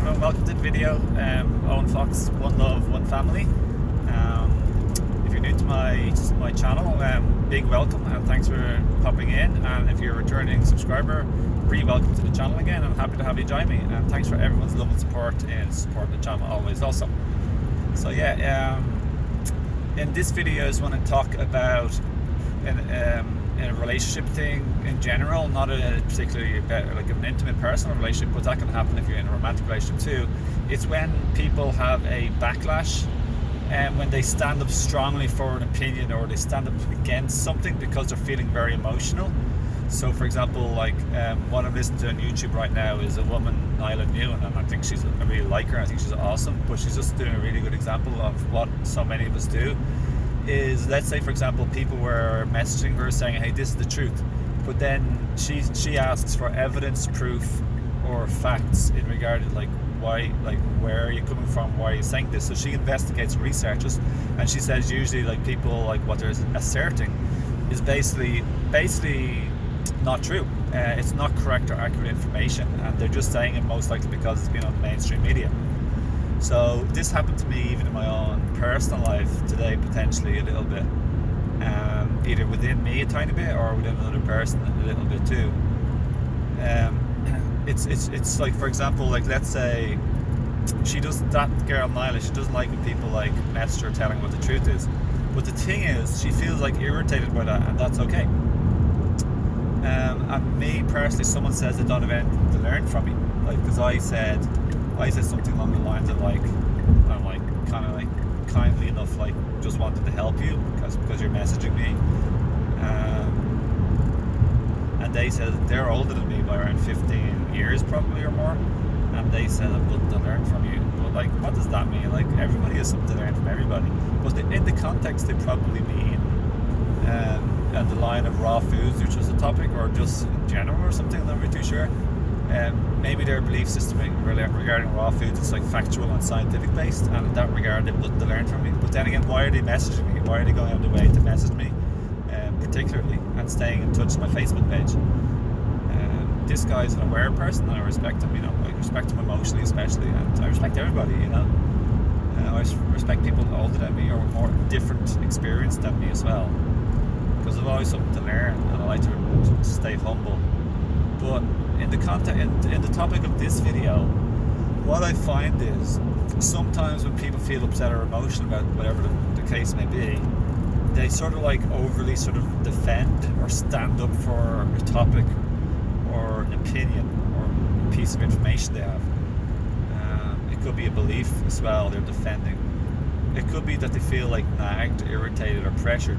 everyone, welcome to the video. Owen Fox, one love, one family. If you're new to my channel, big welcome and thanks for popping in. And if you're a returning subscriber, welcome to the channel again. I'm happy to have you join me. And thanks for everyone's love and support in supporting the channel always also. So yeah, in this video I just want to talk about in a relationship thing in general, not particularly about like an intimate personal relationship, but that can happen if you're in a romantic relationship too. It's when people have a backlash and when they stand up strongly for an opinion or they stand up against something because they're feeling very emotional. So for example, like what I'm listening to on YouTube right now is a woman, Nyla Newen, and I think I really like her. I think she's awesome, but she's just doing a really good example of what so many of us do. Is, let's say for example, people were messaging her saying, hey, this is the truth, but then she asks for evidence, proof or facts in regard to like why, like where are you coming from, why are you saying this. So she investigates and researches, and she says usually like people, like what they're asserting is basically not true. It's not correct or accurate information, and they're just saying it most likely because it's been on the mainstream media. So this happened to me even in my own personal life today, potentially a little bit, either within me a tiny bit or within another person a little bit too. It's like, for example, like let's say that girl Nyla, she doesn't like when people like message her telling what the truth is, but the thing is she feels like irritated by that, and that's okay. And me personally, someone says they don't have anything to learn from me, like because I said something along the lines of like, I'm like kind of like kindly enough, like just wanted to help you because you're messaging me, and they said they're older than me by around 15 years probably or more, and they said I've nothing to learn from you. But like, what does that mean? Like, everybody has something to learn from everybody, but in the context they probably mean the line of raw foods, which was a topic, or just in general or something. I'm not really too sure. Maybe their belief system regarding raw foods is like factual and scientific based, and in that regard they've nothing to learn from me. But then again, why are they messaging me? Why are they going out of the way to message me, particularly, and staying in touch with my Facebook page? This guy's an aware person, and I respect him. You know, I respect him emotionally, especially, and I respect everybody. You know, I respect people older than me or with more different experience than me as well, because I've always something to learn, and I like to stay humble. But in the topic of this video, what I find is sometimes when people feel upset or emotional about whatever the case may be, they sort of like overly sort of defend or stand up for a topic or an opinion or a piece of information they have. It could be a belief as well they're defending. It could be that they feel like nagged, irritated or pressured.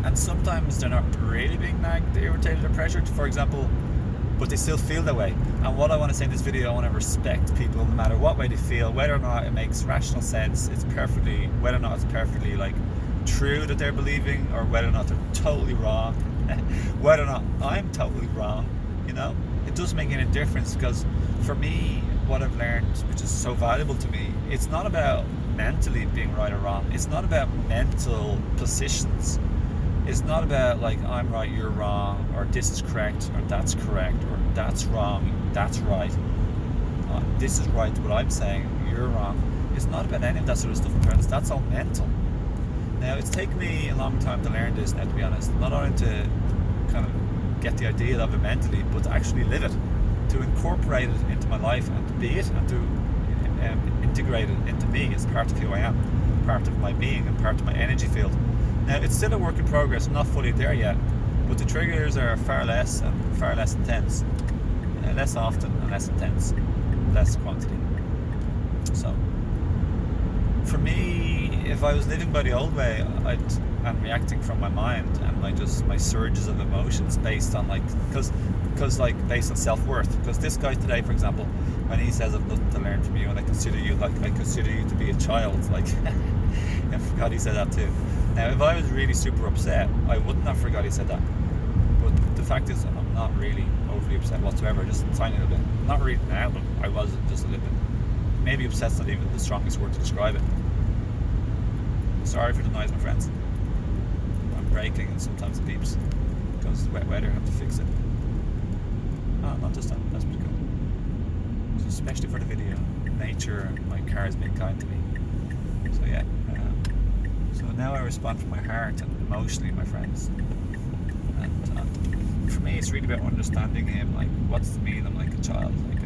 And sometimes they're not really being nagged, irritated or pressured, for example, but they still feel that way. And what I want to say in this video, I want to respect people no matter what way they feel, whether or not it makes rational sense, whether or not it's perfectly like true that they're believing, or whether or not they're totally wrong, whether or not I'm totally wrong. You know, it doesn't make any difference, because for me, what I've learned, which is so valuable to me, it's not about mentally being right or wrong. It's not about mental positions. It's not about like I'm right, you're wrong, or this is correct, or that's correct, or that's wrong, that's right. This is right, what I'm saying, you're wrong. It's not about any of that sort of stuff in terms. That's all mental. Now, it's taken me a long time to learn this, now, to be honest. Not only to kind of get the idea of it mentally, but to actually live it, to incorporate it into my life and to be it, and to integrate it into me as part of who I am, part of my being and part of my energy field. Now, it's still a work in progress. I'm not fully there yet, but the triggers are far less intense, less often and less intense, less quantity. So, for me, if I was living by the old way, I'm reacting from my mind and my surges of emotions based on because based on self-worth. Because this guy today, for example, when he says I've nothing to learn from you and I consider you to be a child, like I forgot he said that too. Now, if I was really super upset, I wouldn't have forgot he said that. But the fact is, I'm not really overly upset whatsoever, just a tiny little bit. Not really now, but I was just a little bit. Maybe upset's not even the strongest word to describe it. Sorry for the noise, my friends. I'm braking and sometimes it beeps because the wet weather, I have to fix it. Oh, not this time. That's pretty cool. So especially for the video. Nature and my car has been kind to me. So yeah. So now I respond from my heart and emotionally, my friends. And for me, it's really about understanding him. Like, what's the mean I'm like a child? Like,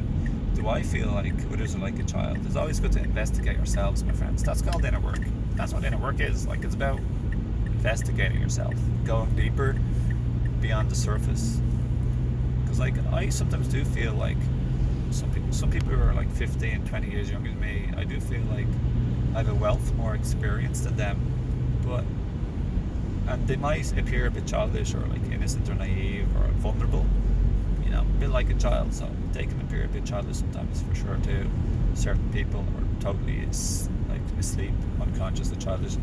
do I feel like others are like a child? It's always good to investigate yourselves, my friends. That's called inner work. That's what inner work is. Like, it's about investigating yourself, going deeper beyond the surface. Because like, I sometimes do feel like some people who are like 15, 20 years younger than me, I do feel like I have a wealth more experience than them, and they might appear a bit childish or like innocent or naive or vulnerable, you know, a bit like a child. So they can appear a bit childish sometimes, for sure too. Certain people are totally like asleep, unconscious, or childish.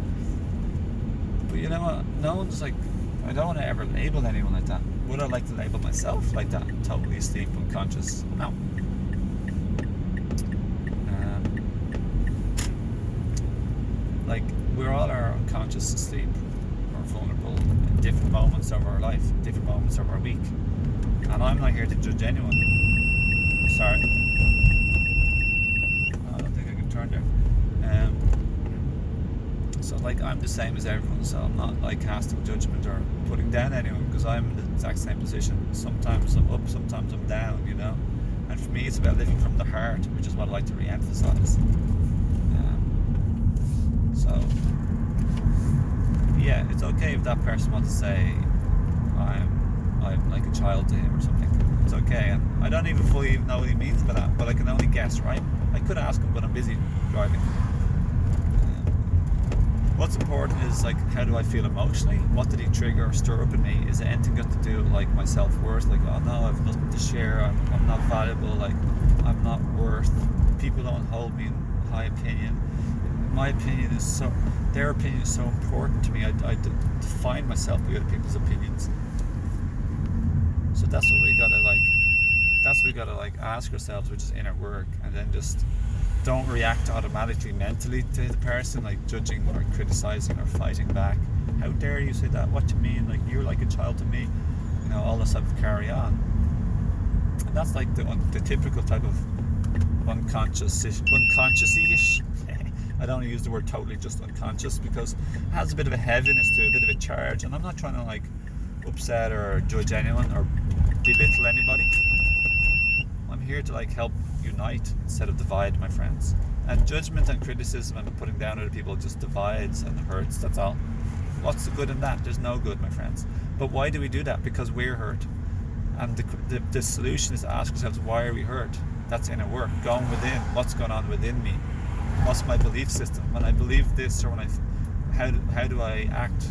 But you know what? No one's like, I don't want to ever label anyone like that. Would I like to label myself like that? Totally asleep, unconscious? No. Like, we're all are unconscious, asleep, or vulnerable in different moments of our life, different moments of our week. And I'm not here to judge anyone. Sorry. I don't think I can turn there. So like, I'm the same as everyone, so I'm not like casting judgment or putting down anyone, because I'm in the exact same position. Sometimes I'm up, sometimes I'm down, you know. And for me, it's about living from the heart, which is what I like to re-emphasize. So yeah, it's okay if that person wants to say I'm like a child to him or something. It's okay, and I don't even fully know what he means by that, but I can only guess, right? I could ask him, but I'm busy driving. What's important is like, how do I feel emotionally? What did he trigger or stir up in me? Is it anything got to do with like my self-worth? Like, oh no, I've nothing to share, I'm not valuable, like I'm not worth, people don't hold me in high opinion. My opinion is so, their opinion is so important to me. I define myself by other people's opinions. So that's what we gotta like ask ourselves, which is inner work, and then just don't react automatically mentally to the person, like judging or criticizing or fighting back. How dare you say that? What do you mean? Like, you're like a child to me. You know, all this type of carry on. And that's like the typical type of unconscious-ish. I don't use the word totally, just unconscious, because it has a bit of a heaviness to it, a bit of a charge, and I'm not trying to like upset or judge anyone or belittle anybody. I'm here to like help unite instead of divide, my friends. And judgment and criticism and putting down other people just divides and hurts, that's all. What's the good in that? There's no good, my friends. But why do we do that? Because we're hurt. And the solution is to ask ourselves, why are we hurt? That's inner work, going within. What's going on within me? What's my belief system? When I believe this, or when how do I act?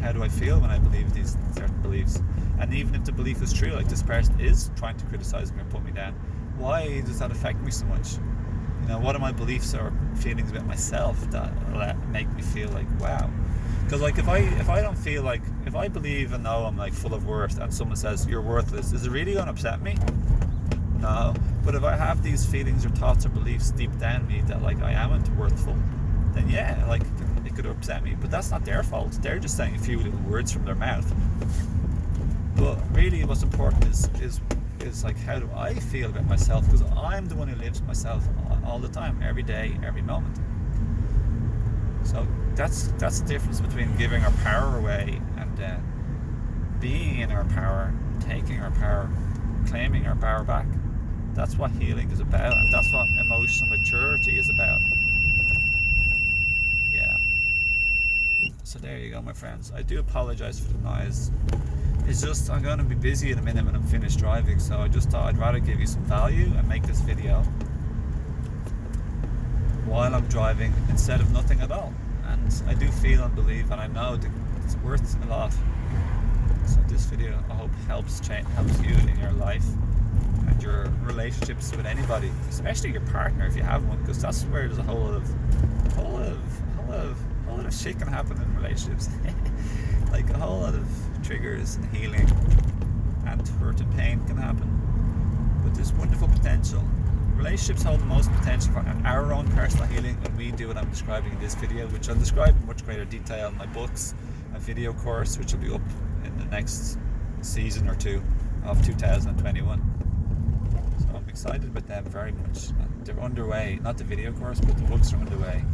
How do I feel when I believe these certain beliefs? And even if the belief is true, like this person is trying to criticize me or put me down, why does that affect me so much? You know, what are my beliefs or feelings about myself that make me feel like, wow? Because like, if I don't feel like, if I believe and know I'm like full of worth, and someone says you're worthless, is it really going to upset me? No. But if I have these feelings or thoughts or beliefs deep down me that like I am worthful, then yeah, like it could upset me. But that's not their fault. They're just saying a few little words from their mouth. But really, what's important is like, how do I feel about myself? Because I'm the one who lives myself all the time, every day, every moment. So that's the difference between giving our power away and being in our power, taking our power, claiming our power back. That's what healing is about, and that's what emotional maturity is about. Yeah. So there you go, my friends. I do apologize for the noise. It's just, I'm going to be busy in a minute when I'm finished driving, so I just thought I'd rather give you some value and make this video while I'm driving instead of nothing at all. And I do feel and believe, and I know that it's worth a lot. So this video, I hope, helps you in your life and your relationships with anybody, especially your partner if you have one, because that's where there's a whole lot of shit can happen in relationships. Like a whole lot of triggers and healing and hurt and pain can happen. But there's wonderful potential. Relationships hold the most potential for our own personal healing when we do what I'm describing in this video, which I'll describe in much greater detail in my books, a video course which will be up in the next season or two of 2021. So I'm excited about them very much. They're underway, not the video course, but the books are underway.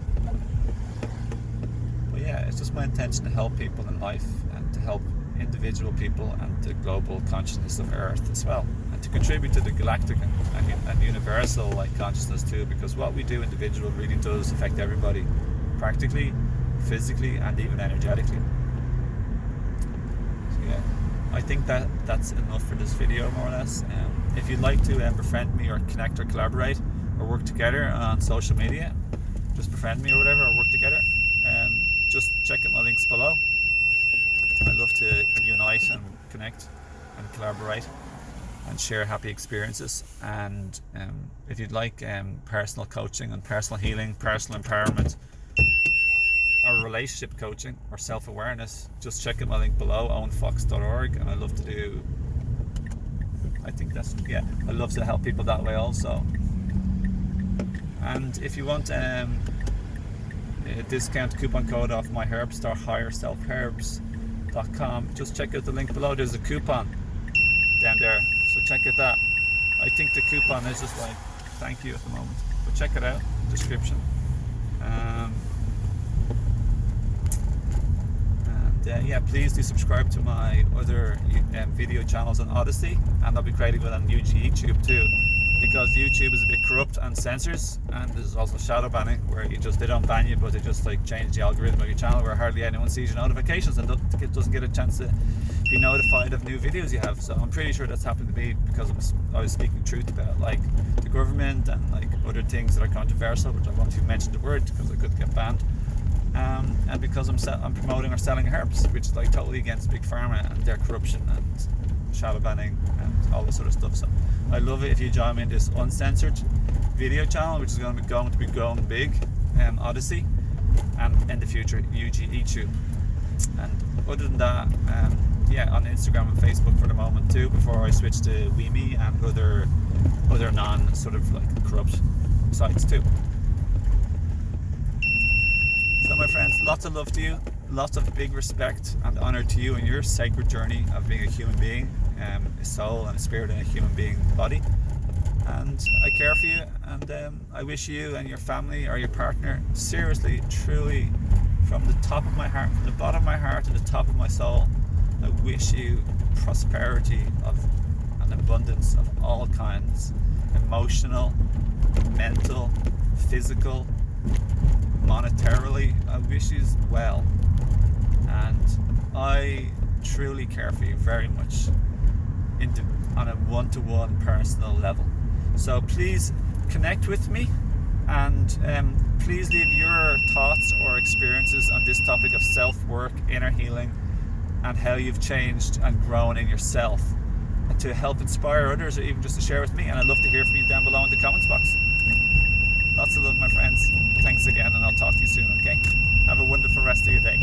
But yeah, it's just my intention to help people in life and to help individual people and the global consciousness of Earth as well, and to contribute to the galactic and universal consciousness too, because what we do individual really does affect everybody, practically, physically, and even energetically. So yeah, I think that's enough for this video, more or less. If you'd like to befriend me or connect or collaborate or work together on social media, just befriend me or whatever, or work together, just check out my links below. I love to unite and connect and collaborate and share happy experiences. And if you'd like personal coaching and personal healing, personal empowerment, or relationship coaching or self-awareness, just check out my link below, owenfox.org. And I love to do, I love to help people that way also. And if you want a discount coupon code off my herb store, higherselfherbs.com, just check out the link below. There's a coupon down there, so check out that. I think the coupon is just like thank you at the moment, but check it out, description. Yeah, please do subscribe to my other video channels on Odyssey, and I'll be creating one on YouTube too, because YouTube is a bit corrupt and censors, and there's also shadow banning, where they don't ban you, but they just change the algorithm of your channel, where hardly anyone sees your notifications and doesn't get a chance to be notified of new videos you have. So I'm pretty sure that's happened to me because I was speaking truth about the government and other things that are controversial, which I won't even mention the word because I could get banned. And because I'm promoting or selling herbs, which is totally against Big Pharma and their corruption and shadow banning and all this sort of stuff. So I love it if you join me in this uncensored video channel, which is going to be going big, Odyssey, and in the future YouTube. And other than that, on Instagram and Facebook for the moment too, before I switch to WeMe and other non corrupt sites too. So my friends, lots of love to you, lots of big respect and honor to you and your sacred journey of being a human being, a soul and a spirit in a human being body. And I care for you, and I wish you and your family or your partner, seriously, truly, from the top of my heart, from the bottom of my heart and the top of my soul, I wish you prosperity and abundance of all kinds, emotional, mental, physical, monetarily. I wish you well, and I truly care for you very much on a one-to-one personal level. So please connect with me, and please leave your thoughts or experiences on this topic of self-work, inner healing, and how you've changed and grown in yourself to help inspire others, or even just to share with me. And I'd love to hear from you down below in the comments box. Lots of love, my friends. Thanks again, and I'll talk to you soon, okay? Have a wonderful rest of your day.